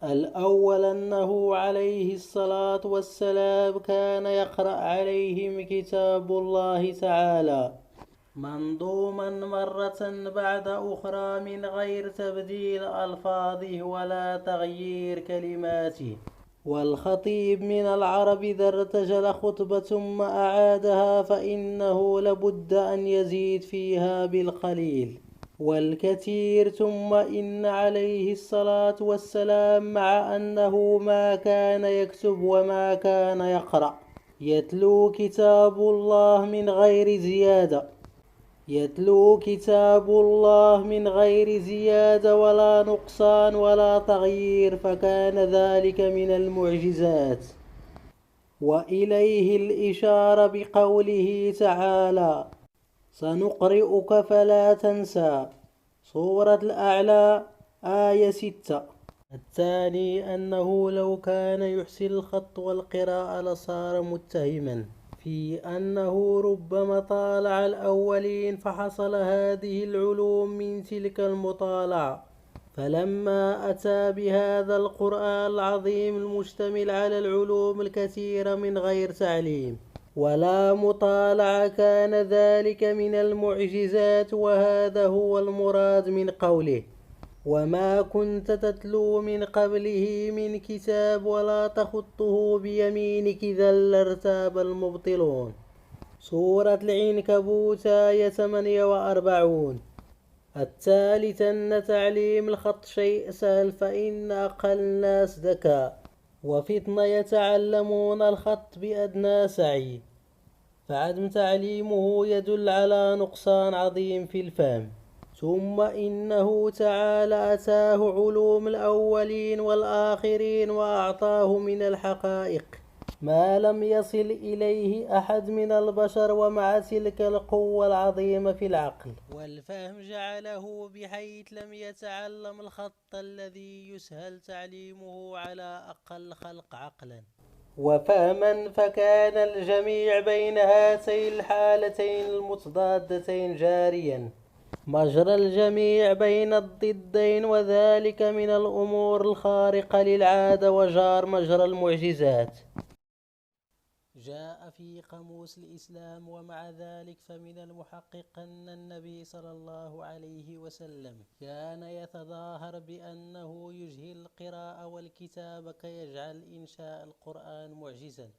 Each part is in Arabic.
الأول أنه عليه الصلاة والسلام كان يقرأ عليهم كتاب الله تعالى منظوما مرة بعد أخرى من غير تبديل ألفاظه ولا تغيير كلماته. والخطيب من العرب إذا ارتجل خطبة ثم أعادها فإنه لابد أن يزيد فيها بالقليل والكثير. ثم إن عليه الصلاة والسلام مع أنه ما كان يكتب وما كان يقرأ يتلو كتاب الله من غير زيادة يتلو كتاب الله من غير زيادة ولا نقصان ولا تغيير، فكان ذلك من المعجزات. وإليه الإشارة بقوله تعالى: سنقرئك فلا تنسى، سورة الأعلى آية 6. الثاني أنه لو كان يحسن الخط والقراءة لصار متهما في أنه ربما طالع الأولين فحصل هذه العلوم من تلك المطالعة. فلما أتى بهذا القرآن العظيم المشتمل على العلوم الكثيرة من غير تعليم ولا مطالعة كان ذلك من المعجزات. وهذا هو المراد من قوله: وما كنت تتلو من قبله من كتاب ولا تخطه بيمينك إذا لارتاب المبطلون، سورة العنكبوت آية 48. الثالث أن تعليم الخط شيء سهل، فإن أقل الناس ذكاء وفطنة يتعلمون الخط بأدنى سعي، فعدم تعليمه يدل على نقصان عظيم في الفهم. ثم إنه تعالى أتاه علوم الأولين والآخرين وأعطاه من الحقائق ما لم يصل إليه أحد من البشر، ومع تلك القوة العظيمة في العقل والفهم جعله بحيث لم يتعلم الخط الذي يسهل تعليمه على أقل خلق عقلا وفهما، فكان الجميع بين هاتين الحالتين المتضادتين جاريا مجرى الجميع بين الضدين، وذلك من الأمور الخارقة للعادة وجار مجرى المعجزات. جاء في قاموس الإسلام: ومع ذلك فمن المحقق أن النبي صلى الله عليه وسلم كان يتظاهر بأنه يجهل القراءة والكتابة كيجعل إنشاء القرآن معجزا،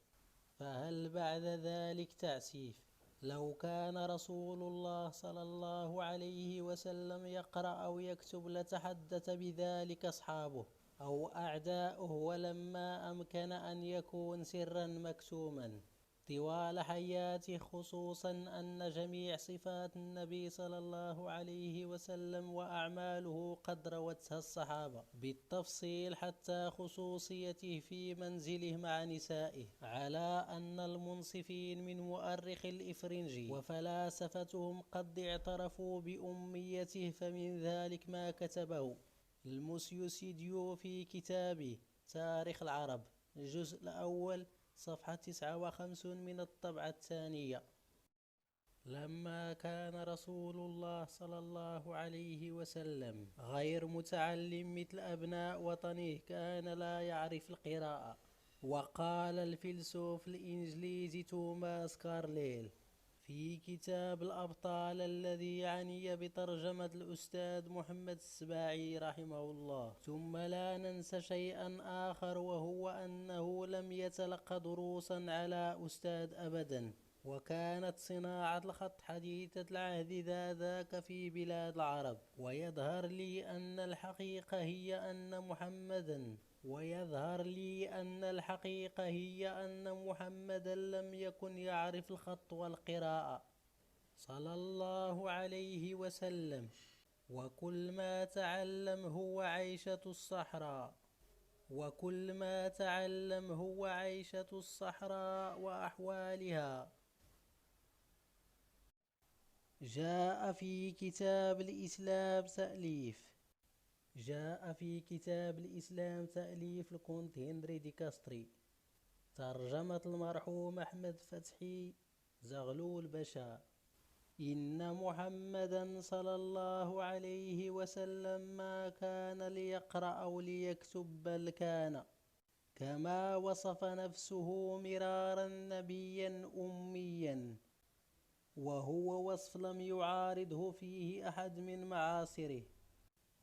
فهل بعد ذلك تعسيف؟ لو كان رسول الله صلى الله عليه وسلم يقرأ أو يكتب لتحدث بذلك أصحابه أو أعداؤه، ولما أمكن أن يكون سرا مكتوما طوال حياته، خصوصا أن جميع صفات النبي صلى الله عليه وسلم وأعماله قد روتها الصحابة بالتفصيل حتى خصوصيته في منزله مع نسائه، على أن المنصفين من مؤرخ الإفرنجي وفلاسفتهم قد اعترفوا بأميته. فمن ذلك ما كتبه المسيوسيديو في كتابه تاريخ العرب الجزء الأول صفحة 59 من الطبعة الثانية: لما كان رسول الله صلى الله عليه وسلم غير متعلم مثل أبناء وطنه كان لا يعرف القراءة. وقال الفيلسوف الإنجليزي توماس كارليل في كتاب الأبطال الذي عني بترجمة الأستاذ محمد السباعي رحمه الله: ثم لا ننسى شيئا آخر، وهو أنه لم يتلقى دروسا على أستاذ أبدا، وكانت صناعة الخط حديثة العهد ذاك في بلاد العرب. ويظهر لي أن الحقيقة هي أن محمدا لم يكن يعرف الخط والقراءة صلى الله عليه وسلم، وكل ما تعلم هو عيشة الصحراء وأحوالها. جاء في كتاب الإسلام تأليف الكونت هنري دي كاستري ترجمة المرحوم أحمد فتحي زغلول بشا. إن محمدا صلى الله عليه وسلم ما كان ليقرأ أو ليكتب، بل كان كما وصف نفسه مرارا نبيا أميا، وهو وصف لم يعارضه فيه أحد من معاصره.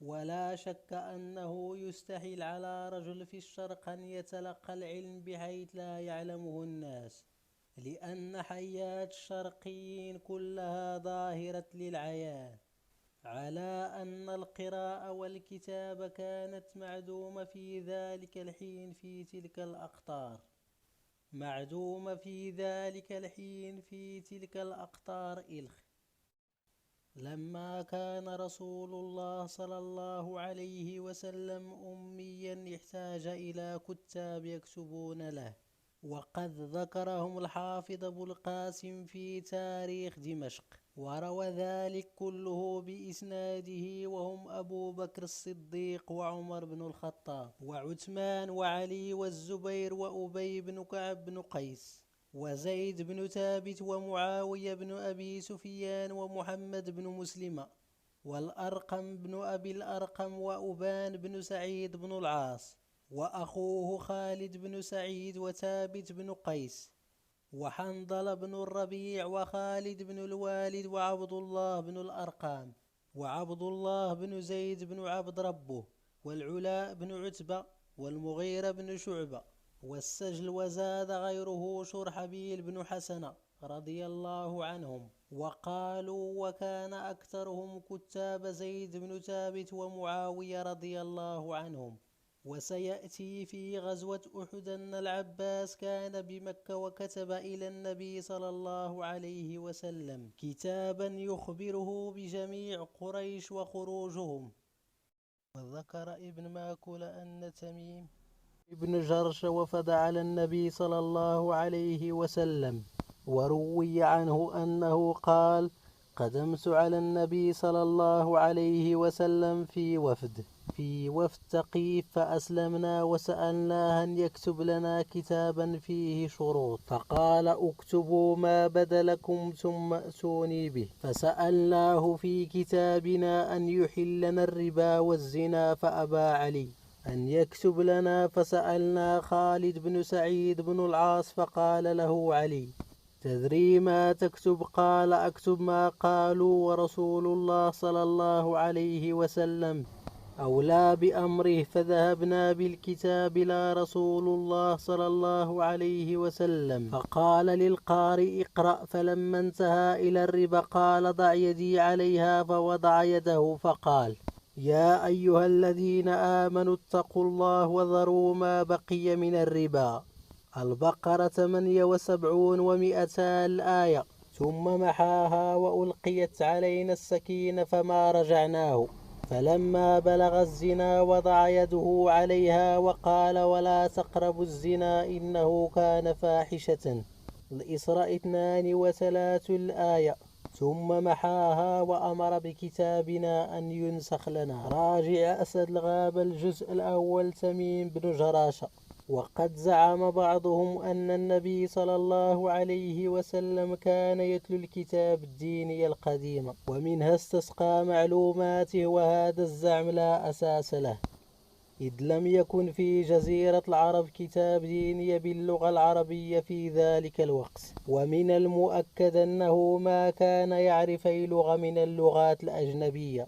ولا شك أنه يستحيل على رجل في الشرق أن يتلقى العلم بحيث لا يعلمه الناس، لأن حياة الشرقيين كلها ظاهرة للعيان على أن القراءة والكتابة كانت معدومة في ذلك الحين في تلك الأقطار. لما كان رسول الله صلى الله عليه وسلم أميا احتاج إلى كتاب يكتبون له، وقد ذكرهم الحافظ أبو القاسم في تاريخ دمشق، وروى ذلك كله بإسناده، وهم أبو بكر الصديق وعمر بن الخطاب وعثمان وعلي والزبير وأبي بن كعب بن قيس وزيد بن ثابت ومعاوية بن أبي سفيان ومحمد بن مسلمة والأرقم بن أبي الأرقم وأبان بن سعيد بن العاص وأخوه خالد بن سعيد وثابت بن قيس وحنظل بن الربيع وخالد بن الوالد وعبد الله بن الأرقام وعبد الله بن زيد بن عبد ربه والعلاء بن عتبة والمغيرة بن شعبة والسجل، وزاد غيره شرحبيل بن حسنة رضي الله عنهم. وقالوا وكان أكثرهم كتاب زيد بن ثابت ومعاوية رضي الله عنهم. وسيأتي في غزوة أحد أن العباس كان بمكة وكتب إلى النبي صلى الله عليه وسلم كتابا يخبره بجميع قريش وخروجهم. وذكر ابن ماكل أن تميم ابن جرش وفد على النبي صلى الله عليه وسلم، وروي عنه أنه قال: قدمت على النبي صلى الله عليه وسلم في وفد ثقيف، فأسلمنا وسألناه أن يكتب لنا كتابا فيه شروط، فقال: اكتبوا ما بدا لكم ثم أتوني به. فسألناه في كتابنا أن يحلنا الربا والزنا، فأبى علي أن يكتب لنا، فسألنا خالد بن سعيد بن العاص، فقال له علي: تدري ما تكتب؟ قال: أكتب ما قالوا، ورسول الله صلى الله عليه وسلم أولى بأمره. فذهبنا بالكتاب إلى رسول الله صلى الله عليه وسلم، فقال للقارئ: اقرأ. فلما انتهى إلى الربا قال: ضع يدي عليها، فوضع يده فقال: يا أيها الذين آمنوا اتقوا الله وذروا ما بقي من الربا. البقرة 78 و200 الآية. ثم محاها وألقيت علينا السكينة فما رجعناه. فلما بلغ الزنا وضع يده عليها وقال: ولا تقربوا الزنا إنه كان فاحشة. الإسراء 32 الآية. ثم محاها وأمر بكتابنا أن ينسخ لنا. راجع أسد الغابة الجزء الأول تميم بن جراشة. وقد زعم بعضهم أن النبي صلى الله عليه وسلم كان يتلو الكتاب الديني القديم، ومنها استسقى معلوماته، وهذا الزعم لا أساس له، إذ لم يكن في جزيرة العرب كتاب ديني باللغة العربية في ذلك الوقت. ومن المؤكد أنه ما كان يعرف أي لغة من اللغات الأجنبية.